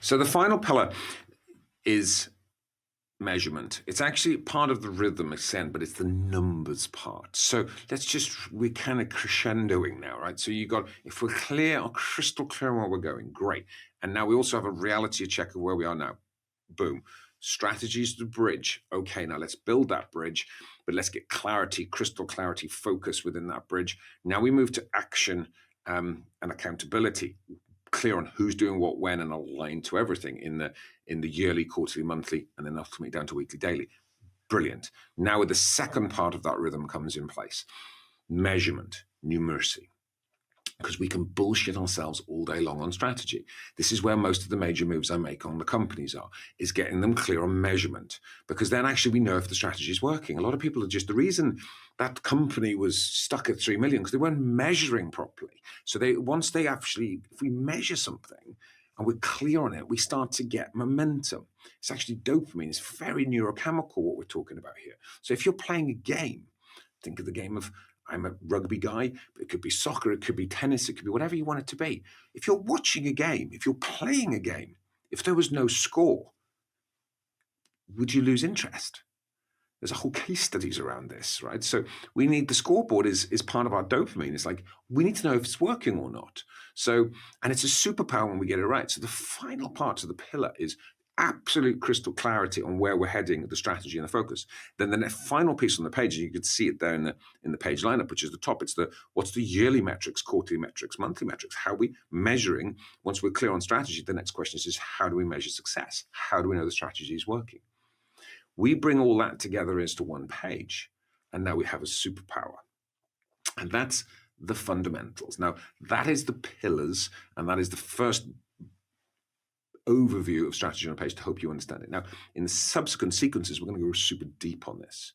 So the final pillar is measurement. It's actually part of the rhythm ascent, but it's the numbers part. So we're kind of crescendoing now, right? So if we're clear or crystal clear on where we're going, great. And now we also have a reality check of where we are now. Boom. Strategies to bridge. Okay, now let's build that bridge, but let's get clarity, crystal clarity, focus within that bridge. Now we move to action and accountability. Clear on who's doing what, when, and aligned to everything in the yearly, quarterly, monthly, and then ultimately down to weekly, daily. Brilliant. Now, with the second part of that rhythm comes in place, measurement, numeracy, because we can bullshit ourselves all day long on strategy. This is where most of the major moves I make on the companies is getting them clear on measurement, because then actually we know if the strategy is working. A lot of people are the reason that company was stuck at 3 million because they weren't measuring properly. So if we measure something and we're clear on it, we start to get momentum. It's actually dopamine. It's very neurochemical what we're talking about here. So if you're playing a game, think of the game of, I'm a rugby guy, but it could be soccer, it could be tennis, it could be whatever you want it to be. If you're watching a game, if you're playing a game, if there was no score, would you lose interest? There's a whole case studies around this, right? So we need the scoreboard is part of our dopamine. It's like, we need to know if it's working or not. So, and it's a superpower when we get it right. So the final part of the pillar is absolute crystal clarity on where we're heading, the strategy and the focus. Then the final piece on the page, you could see it there in the page lineup, which is the top. It's what's the yearly metrics, quarterly metrics, monthly metrics? How are we measuring? Once we're clear on strategy, the next question is how do we measure success? How do we know the strategy is working? We bring all that together into one page, and now we have a superpower. And that's the fundamentals. Now, that is the pillars, and that is the first overview of strategy on a page to help you understand it. Now, in the subsequent sequences, we're going to go super deep on this.